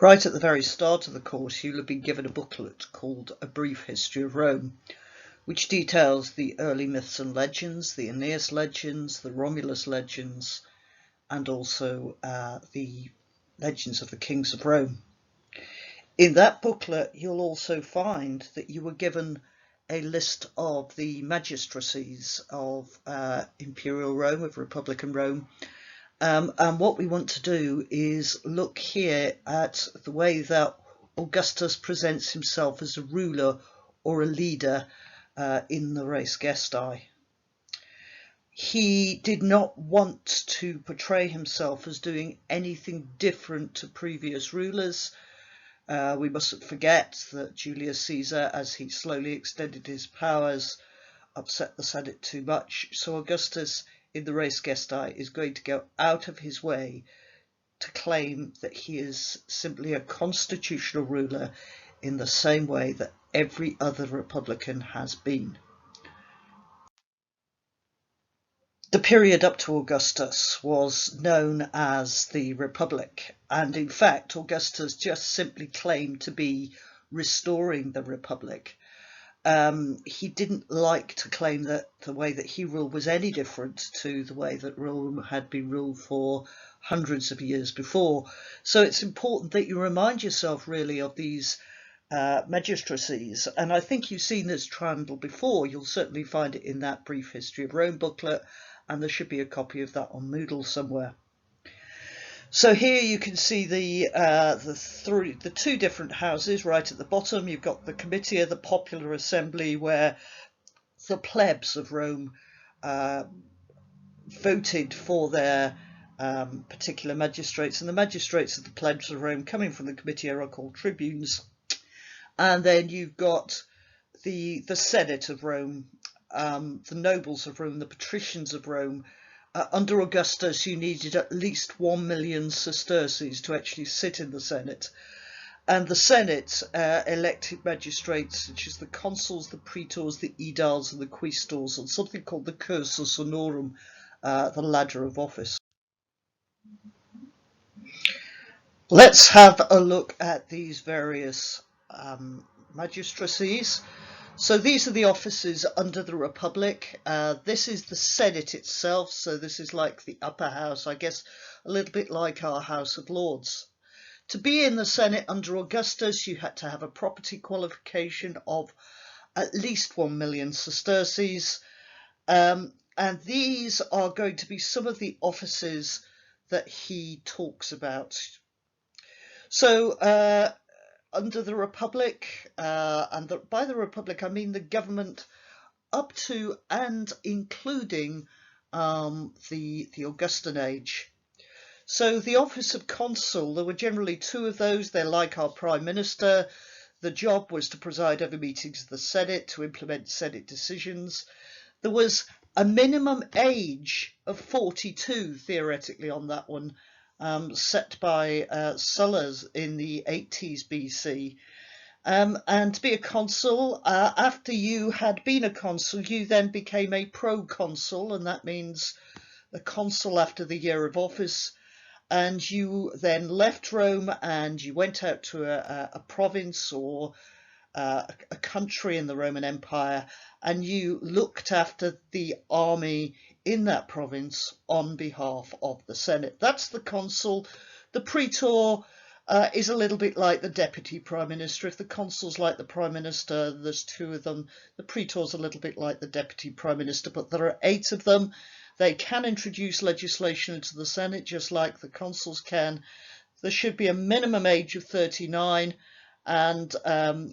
Right at the very start of the course, you'll have been given a booklet called A Brief History of Rome, which details the early myths and legends, the Aeneas legends, the Romulus legends, and also the legends of the kings of Rome. In that booklet, you'll also find that you were given a list of the magistracies of Imperial Rome, of Republican Rome. And what we want to do is look here at the way that Augustus presents himself as a ruler or a leader in the res Gestae. He did not want to portray himself as doing anything different to previous rulers. We mustn't forget that Julius Caesar, as he slowly extended his powers, upset the Senate too much. So Augustus, in the res Gestae, is going to go out of his way to claim that he is simply a constitutional ruler in the same way that every other republican has been. The period up to Augustus was known as the Republic, and in fact Augustus just simply claimed to be restoring the Republic. He didn't like to claim that the way that he ruled was any different to the way that Rome had been ruled for hundreds of years before. So it's important that you remind yourself really of these magistracies, and I think you've seen this triangle before. You'll certainly find it in that Brief History of Rome booklet, and there should be a copy of that on Moodle somewhere. So here you can see the two different houses right at the bottom. You've got the Comitia, the popular assembly, where the plebs of Rome voted for their particular magistrates, and the magistrates of the plebs of Rome coming from the Comitia are called tribunes. And then you've got the Senate of Rome, the nobles of Rome, the patricians of Rome. Under Augustus, you needed at least 1 million sesterces to actually sit in the Senate. And the Senate elected magistrates such as the consuls, the praetors, the aediles, and the quaestors, on something called the cursus honorum, the ladder of office. Let's have a look at these various magistracies. So these are the offices under the Republic. This is the Senate itself, so this is like the upper house, I guess a little bit like our House of Lords. To be in the Senate under Augustus, you had to have a property qualification of at least 1 million sesterces, and these are going to be some of the offices that he talks about. So under the Republic, and by the Republic I mean the government up to and including the Augustan age. So the office of consul, there were generally two of those. They're like our prime minister. The job was to preside over meetings of the Senate, to implement Senate decisions. There was a minimum age of 42 theoretically on that one, set by Sulla in the 80s BC. And to be a consul, after you had been a consul, you then became a proconsul, and that means a consul after the year of office. And you then left Rome and you went out to a province or a country in the Roman Empire, and you looked after the army in that province on behalf of the Senate. That's the consul. The praetor is a little bit like the deputy prime minister. If the consul's like the prime minister, there's two of them. The praetor's a little bit like the deputy prime minister, but there are 8 of them. They can introduce legislation into the Senate just like the consuls can. There should be a minimum age of 39, and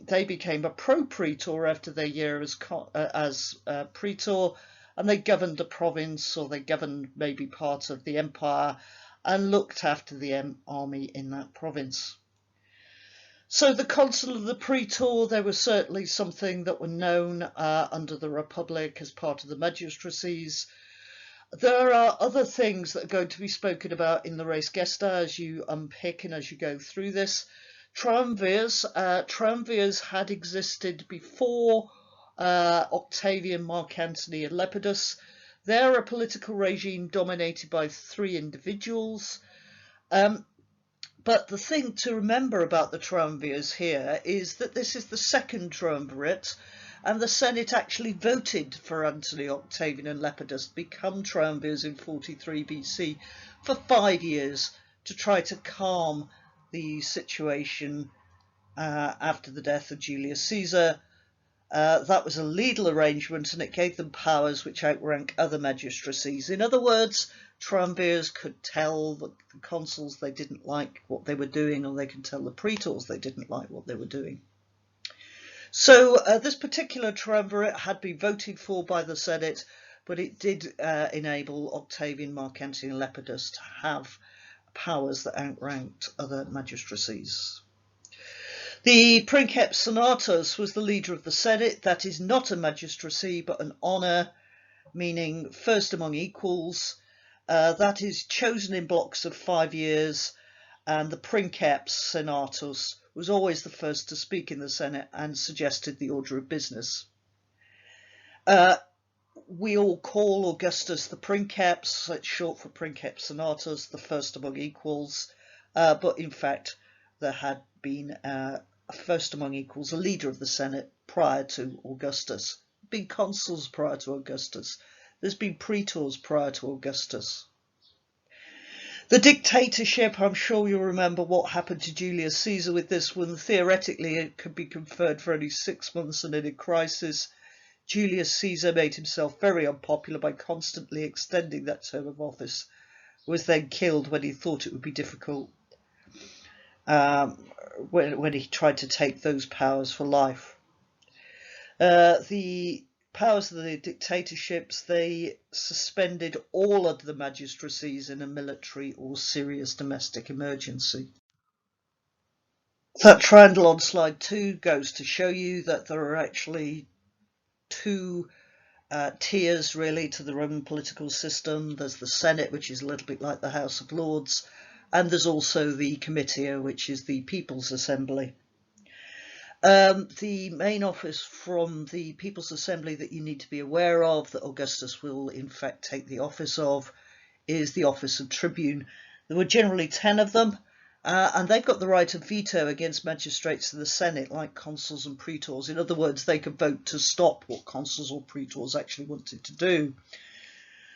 they became a pro-praetor after their year as praetor, and they governed a province, or they governed maybe part of the empire and looked after the army in that province. So the consul and the praetor, they were certainly something that were known under the Republic as part of the magistracies. There are other things that are going to be spoken about in the res Gestae as you unpick and as you go through this. Triumvirs. Triumvirs had existed before Octavian, Mark Antony, and Lepidus. They're a political regime dominated by 3 individuals. But the thing to remember about the triumvirs here is that this is the second triumvirate, and the Senate actually voted for Antony, Octavian and Lepidus to become triumvirs in 43 BC for 5 years to try to calm the situation after the death of Julius Caesar. That was a legal arrangement, and it gave them powers which outrank other magistracies. In other words, triumvirs could tell the consuls they didn't like what they were doing, or they could tell the praetors they didn't like what they were doing. So this particular triumvirate had been voted for by the Senate, but it did enable Octavian, Mark Antony and Lepidus to have powers that outranked other magistracies. The princeps senatus was the leader of the Senate. That is not a magistracy, but an honour, meaning first among equals. That is chosen in blocks of 5 years, and the princeps senatus was always the first to speak in the Senate and suggested the order of business. We all call Augustus the princeps, it's short for princeps senatus, the first among equals, but in fact there had been a first among equals, a leader of the Senate prior to Augustus. There have been consuls prior to Augustus. There's been praetors prior to Augustus. The dictatorship, I'm sure you'll remember what happened to Julius Caesar with this one. Theoretically, it could be conferred for only 6 months, and in a crisis, Julius Caesar made himself very unpopular by constantly extending that term of office, was then killed when he thought it would be difficult, when he tried to take those powers for life. The powers of the dictatorships, they suspended all of the magistracies in a military or serious domestic emergency. That triangle on slide 2 goes to show you that there are actually 2 tiers really to the Roman political system. There's the Senate, which is a little bit like the House of Lords, and there's also the Comitia, which is the People's Assembly. The main office from the People's Assembly that you need to be aware of, that Augustus will in fact take the office of, is the office of tribune. There were generally 10 of them, and they've got the right of veto against magistrates of the Senate, like consuls and praetors. In other words, they could vote to stop what consuls or praetors actually wanted to do.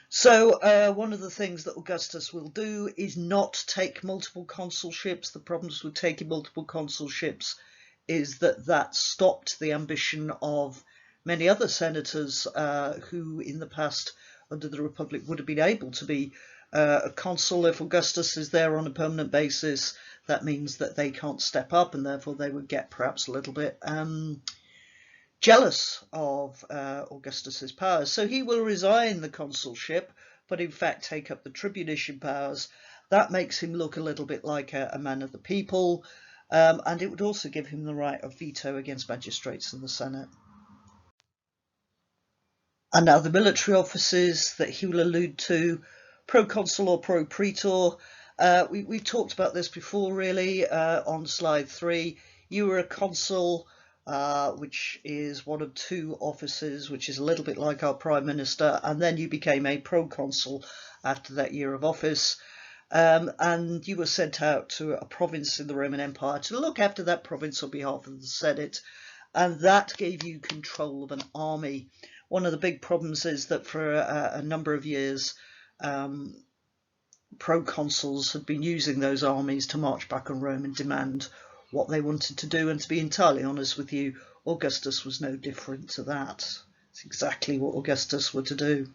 So one of the things that Augustus will do is not take multiple consulships. The problems with taking multiple consulships is that stopped the ambition of many other senators who in the past under the Republic would have been able to be a consul. If Augustus is there on a permanent basis, that means that they can't step up, and therefore they would get perhaps a little bit jealous of Augustus's powers. So he will resign the consulship, but in fact take up the tribunician powers. That makes him look a little bit like a man of the people. And it would also give him the right of veto against magistrates in the Senate. And now the military offices that he will allude to, proconsul or propraetor. We've talked about this before really on slide 3. You were a consul, which is one of 2 offices, which is a little bit like our Prime Minister, and then you became a proconsul after that year of office. And you were sent out to a province in the Roman Empire to look after that province on behalf of the Senate, and that gave you control of an army. One of the big problems is that for a number of years, proconsuls had been using those armies to march back on Rome and demand what they wanted to do, and to be entirely honest with you, Augustus was no different to that. It's exactly what Augustus were to do.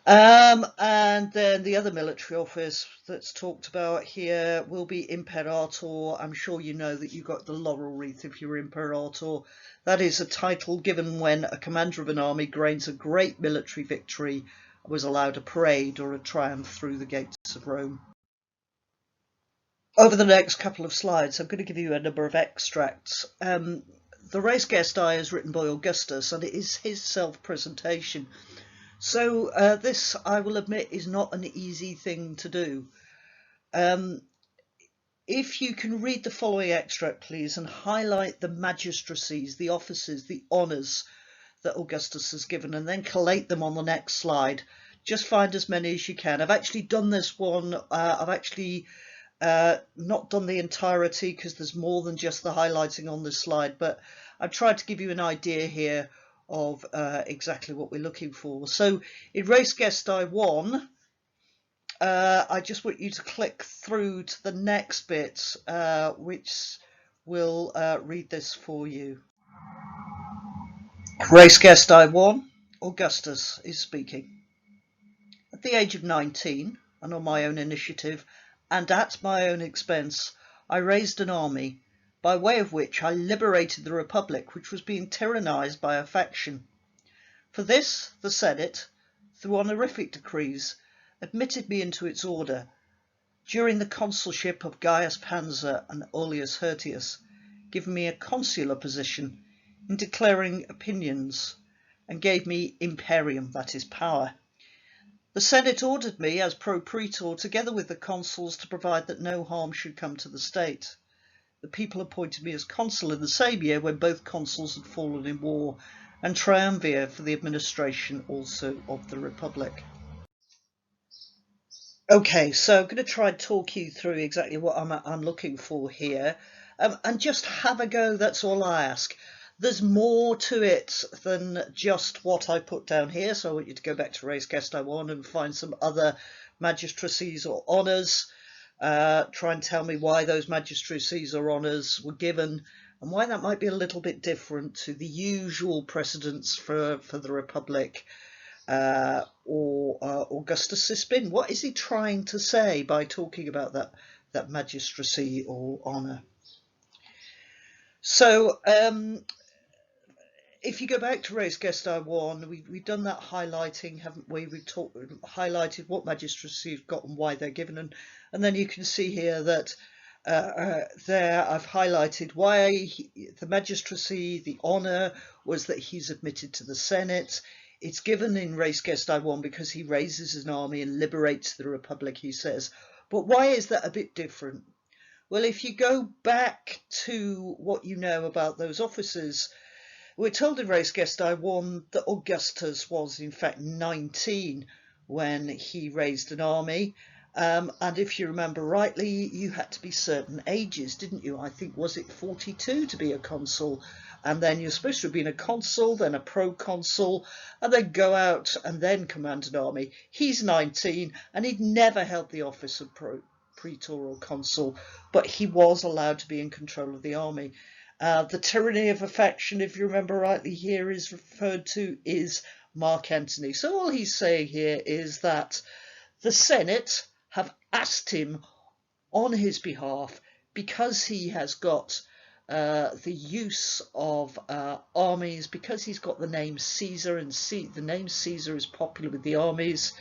And then the other military office that's talked about here will be imperator. I'm sure you know that you got the laurel wreath if you're imperator. That is a title given when a commander of an army gains a great military victory and was allowed a parade or a triumph through the gates of Rome. Over the next couple of slides, I'm going to give you a number of extracts. The Res Gestae is written by Augustus, and it is his self-presentation. So this, I will admit, is not an easy thing to do. If you can read the following extract, please, and highlight the magistracies, the offices, the honours that Augustus has given, and then collate them on the next slide. Just find as many as you can. I've actually done this one. I've actually Not done the entirety because there's more than just the highlighting on this slide, but I've tried to give you an idea here of exactly what we're looking for. So in Race Gestae 1, I just want you to click through to the next bit, which will read this for you. Race Gestae 1, Augustus is speaking. At the age of 19, and on my own initiative, and at my own expense, I raised an army, by way of which I liberated the Republic, which was being tyrannized by a faction. For this, the Senate, through honorific decrees, admitted me into its order, during the consulship of Gaius Pansa and Aulus Hirtius, giving me a consular position in declaring opinions, and gave me imperium, that is power. The Senate ordered me as pro-praetor together with the consuls to provide that no harm should come to the state. The people appointed me as consul in the same year when both consuls had fallen in war, and triumvir for the administration also of the Republic. Okay, so I'm going to try and talk you through exactly what I'm looking for here, and just have a go, that's all I ask. There's more to it than just what I put down here, so I want you to go back to Race Gestae 1 and find some other magistracies or honours. Try and tell me why those magistracies or honours were given, and why that might be a little bit different to the usual precedents for the Republic. Or Augustus Cispin. What is he trying to say by talking about that magistracy or honour? So if you go back to Race Gestae 1, we've done that highlighting, haven't we? We've highlighted what magistracy you've got and why they're given, and then you can see here that there I've highlighted why the magistracy, the honour, was that he's admitted to the Senate. It's given in Race Gestae 1 because he raises an army and liberates the Republic, he says. But why is that a bit different? Well, if you go back to what you know about those officers, we're told in Race Gestae 1 that Augustus was in fact 19 when he raised an army. And if you remember rightly, you had to be certain ages, didn't you? I think, was it 42 to be a consul? And then you're supposed to have been a consul, then a proconsul, and then go out and then command an army. He's 19, and he'd never held the office of praetor or consul, but he was allowed to be in control of the army. The tyranny of a faction, if you remember rightly, here is referred to is Mark Antony. So all he's saying here is that the Senate have asked him on his behalf, because he has got the use of armies, because he's got the name Caesar, and the name Caesar is popular with the armies,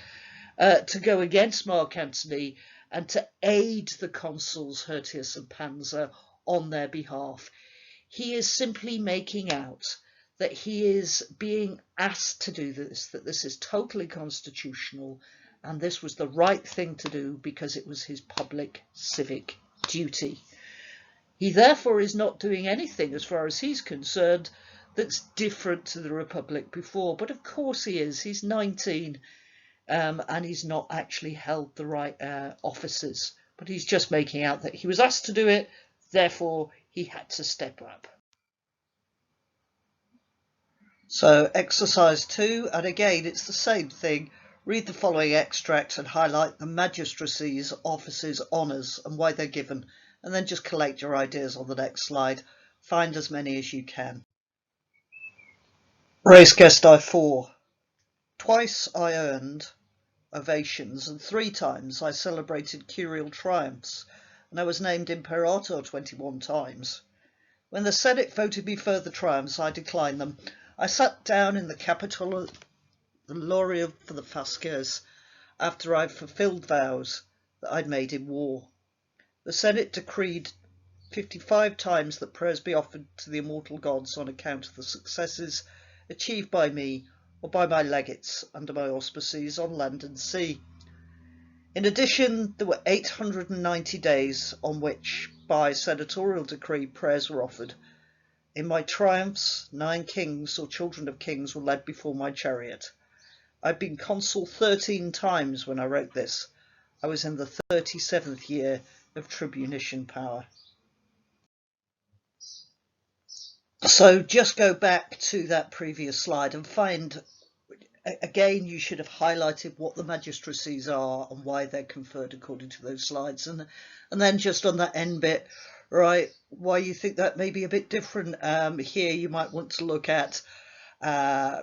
to go against Mark Antony and to aid the consuls Hirtius and Pansa on their behalf. He is simply making out that he is being asked to do this, that this is totally constitutional, and this was the right thing to do because it was his public civic duty. He therefore is not doing anything, as far as he's concerned, that's different to the Republic before. But of course he is. He's 19 and he's not actually held the right offices. But he's just making out that he was asked to do it, therefore he had to step up. So exercise 2, and again it's the same thing. Read the following extract and highlight the magistracies, offices, honours and why they're given, and then just collect your ideas on the next slide. Find as many as you can. Race Gestae 4. Twice I earned ovations, and 3 times I celebrated curial triumphs, and I was named Imperator 21 times. When the Senate voted me further triumphs, I declined them. I sat down in the Capitol, the Laurea for the Fasces, after I'd fulfilled vows that I'd made in war. The Senate decreed 55 times that prayers be offered to the immortal gods on account of the successes achieved by me or by my legates under my auspices on land and sea. In addition, there were 890 days on which, by senatorial decree, prayers were offered. In my triumphs, 9 kings or children of kings were led before my chariot. I'd been consul 13 times when I wrote this. I was in the 37th year of tribunician power. So just go back to that previous slide and find, again, you should have highlighted what the magistracies are and why they're conferred according to those slides. And then just on that end bit, right, why you think that may be a bit different. Here you might want to look at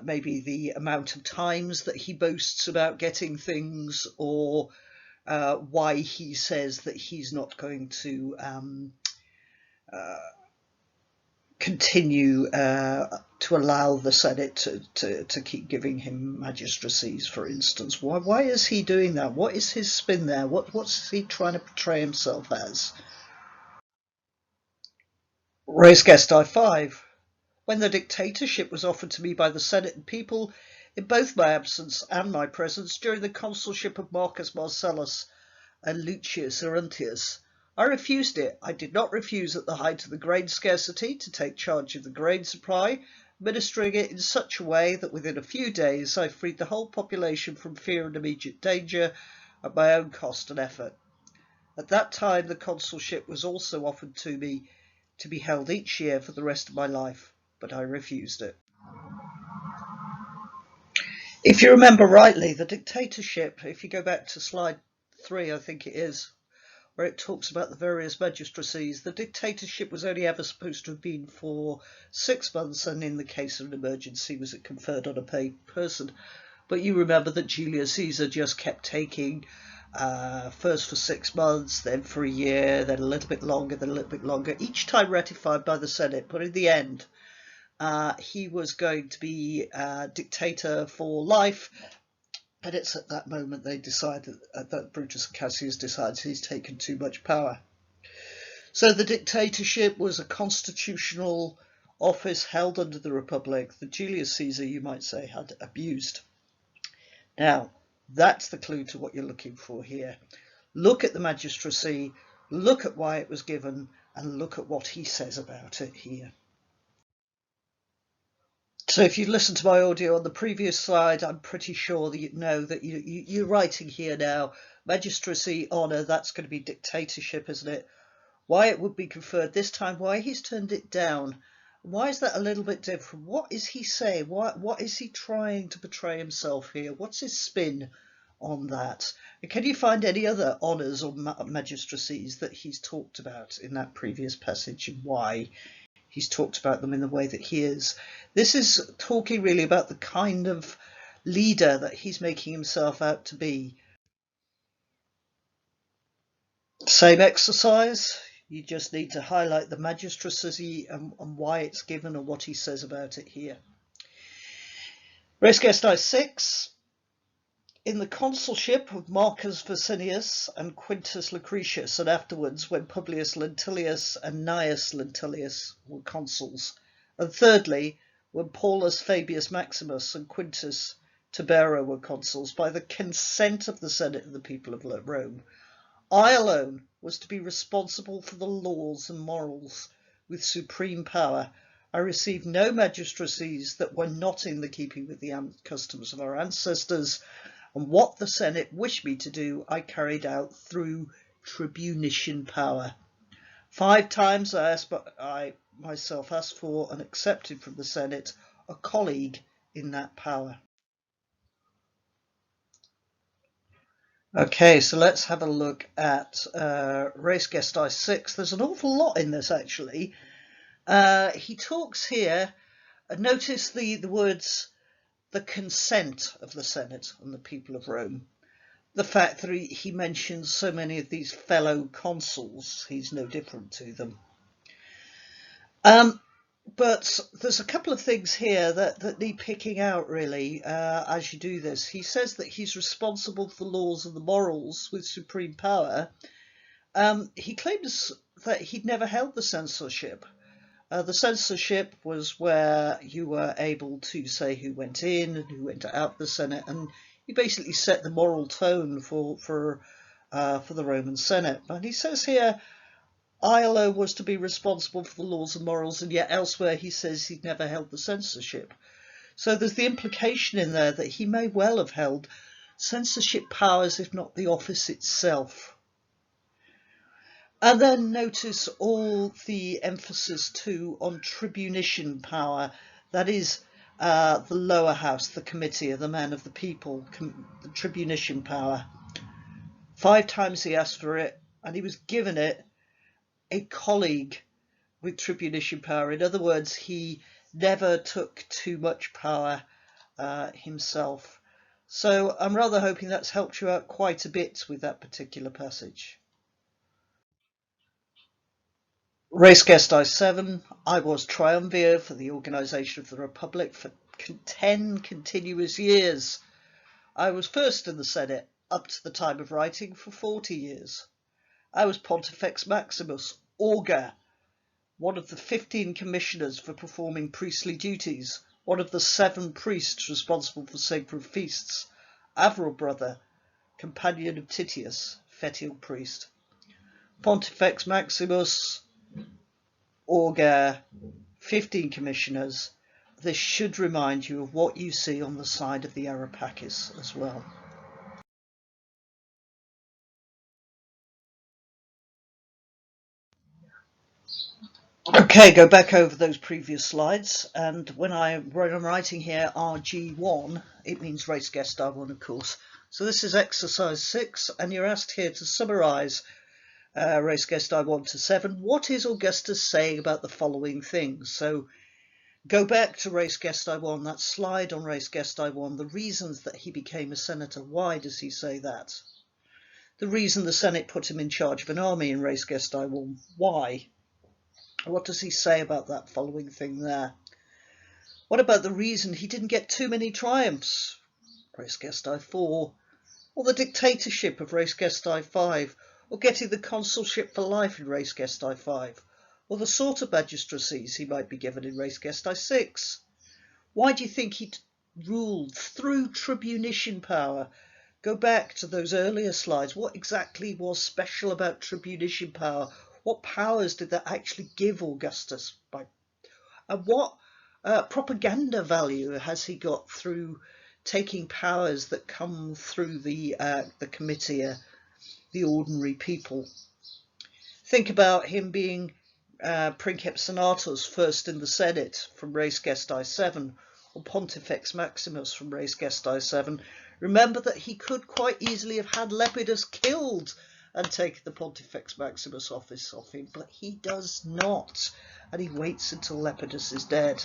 maybe the amount of times that he boasts about getting things, or why he says that he's not going to continue to allow the Senate to keep giving him magistracies, for instance. Why is he doing that? What is his spin there? What's he trying to portray himself as? Res Gestae 5. When the dictatorship was offered to me by the Senate and people, in both my absence and my presence during the consulship of Marcus Marcellus and Lucius Aruntius, I refused it. I did not refuse at the height of the grain scarcity to take charge of the grain supply, administering it in such a way that within a few days I freed the whole population from fear and immediate danger at my own cost and effort. At that time the consulship was also offered to me to be held each year for the rest of my life, but I refused it. If you remember rightly, the dictatorship, if you go back to slide 3, I think it is, where it talks about the various magistracies, the dictatorship was only ever supposed to have been for 6 months, and in the case of an emergency was it conferred on a paid person. But you remember that Julius Caesar just kept taking first for 6 months, then for a year, then a little bit longer, then a little bit longer, each time ratified by the Senate. But in the end, he was going to be dictator for life. But it's at that moment they decide that Brutus Cassius decides he's taken too much power. So the dictatorship was a constitutional office held under the Republic that Julius Caesar, you might say, had abused. Now, that's the clue to what you're looking for here. Look at the magistracy, look at why it was given, and look at what he says about it here. So if you listen to my audio on the previous slide, I'm pretty sure that you know that you're writing here now, magistracy, honour, that's going to be dictatorship, isn't it? Why it would be conferred this time, why he's turned it down. Why is that a little bit different? What is he saying? What is he trying to portray himself here? What's his spin on that? And can you find any other honours or magistracies that he's talked about in that previous passage, and why he's talked about them in the way that he is? This is talking really about the kind of leader that he's making himself out to be. Same exercise. You just need to highlight the magistracy and why it's given and what he says about it here. Res Gestae 6. In the consulship of Marcus Licinius and Quintus Lucretius, and afterwards when Publius Lentilius and Gnaeus Lentilius were consuls, and thirdly when Paulus Fabius Maximus and Quintus Tibero were consuls, by the consent of the Senate and the people of Rome, I alone was to be responsible for the laws and morals with supreme power. I received no magistracies that were not in the keeping with the customs of our ancestors, and what the Senate wished me to do, I carried out through tribunician power. 5 times I myself asked for and accepted from the Senate a colleague in that power. Okay, so let's have a look at Res Gestae 6. There's an awful lot in this, actually. He talks here, notice the words, the consent of the Senate and the people of Rome. The fact that he mentions so many of these fellow consuls, he's no different to them. But there's a couple of things here that need picking out, really, as you do this. He says that he's responsible for the laws and the morals with supreme power. He claims that he'd never held the censorship. The censorship was where you were able to say who went in and who went out the Senate, and you basically set the moral tone for the Roman Senate. And he says here, I alone was to be responsible for the laws and morals, and yet elsewhere he says he'd never held the censorship. So there's the implication in there that he may well have held censorship powers, if not the office itself. And then notice all the emphasis too on tribunician power, that is the lower house, the committee of the men of the people, the tribunician power. 5 times he asked for it, and he was given it a colleague with tribunician power. In other words, he never took too much power himself. So I'm rather hoping that's helped you out quite a bit with that particular passage. Res Gestae 7, I was triumvir for the organisation of the Republic for 10 continuous years. I was first in the Senate up to the time of writing for 40 years. I was Pontifex Maximus, augur, one of the 15 commissioners for performing priestly duties, one of the 7 priests responsible for sacred feasts, Averil brother, companion of Titius, fetial priest. Pontifex Maximus, augur, 15 commissioners. This should remind you of what you see on the side of the Arapakis as well. Okay, go back over those previous slides, and when I'm writing here RG1, it means Res Gestae 1, of course. So this is exercise 6, and you're asked here to summarise Res Gestae 1 to 7. What is Augustus saying about the following things? So go back to Res Gestae 1, that slide on Res Gestae 1, the reasons that he became a senator. Why does he say that? The reason the Senate put him in charge of an army in Res Gestae 1. Why? What does he say about that following thing there? What about the reason he didn't get too many triumphs? Res Gestae 4. Or the dictatorship of Res Gestae 5. Or getting the consulship for life in Res Gestae 5. Or the sort of magistracies he might be given in Res Gestae 6. Why do you think he ruled through tribunician power? Go back to those earlier slides. What exactly was special about tribunician power? What powers did that actually give Augustus? And what propaganda value has he got through taking powers that come through the committee, the ordinary people? Think about him being Princeps Senatus, first in the Senate from Res Gestae 7, or Pontifex Maximus from Res Gestae 7. Remember that he could quite easily have had Lepidus killed and taken the Pontifex Maximus office off him, but he does not, and he waits until Lepidus is dead.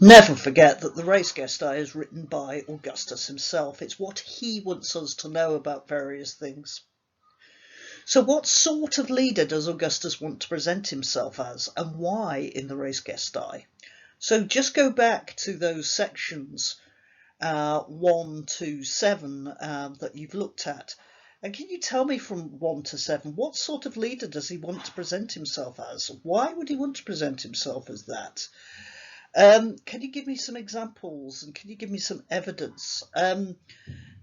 Never forget that the Res Gestae is written by Augustus himself. It's what he wants us to know about various things. So what sort of leader does Augustus want to present himself as, and why in the Res Gestae? So just go back to those sections 1 to 7 that you've looked at. And can you tell me from 1 to 7, what sort of leader does he want to present himself as? Why would he want to present himself as that? Can you give me some examples, and can you give me some evidence?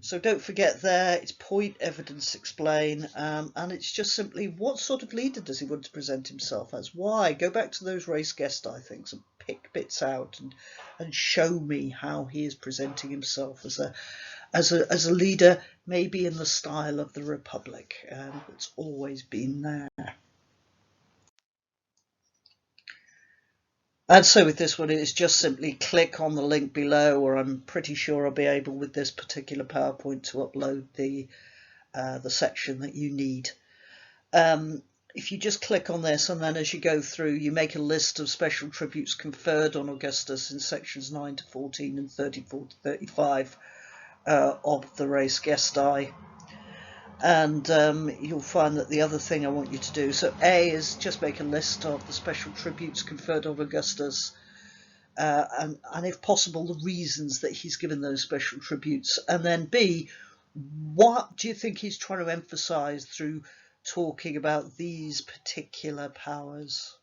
So don't forget there, it's point, evidence, explain, and it's just simply what sort of leader does he want to present himself as? Why? Go back to those Res Gestae things and pick bits out and show me how he is presenting himself as a leader, maybe in the style of the Republic. It's always been there. And so with this one, it is just simply click on the link below, or I'm pretty sure I'll be able with this particular PowerPoint to upload the section that you need. If you just click on this, and then as you go through, you make a list of special tributes conferred on Augustus in sections 9 to 14 and 34 to 35 of the Res Gestae. And you'll find that the other thing I want you to do, so A is just make a list of the special tributes conferred on Augustus, and if possible the reasons that he's given those special tributes, and then B, what do you think he's trying to emphasize through talking about these particular powers?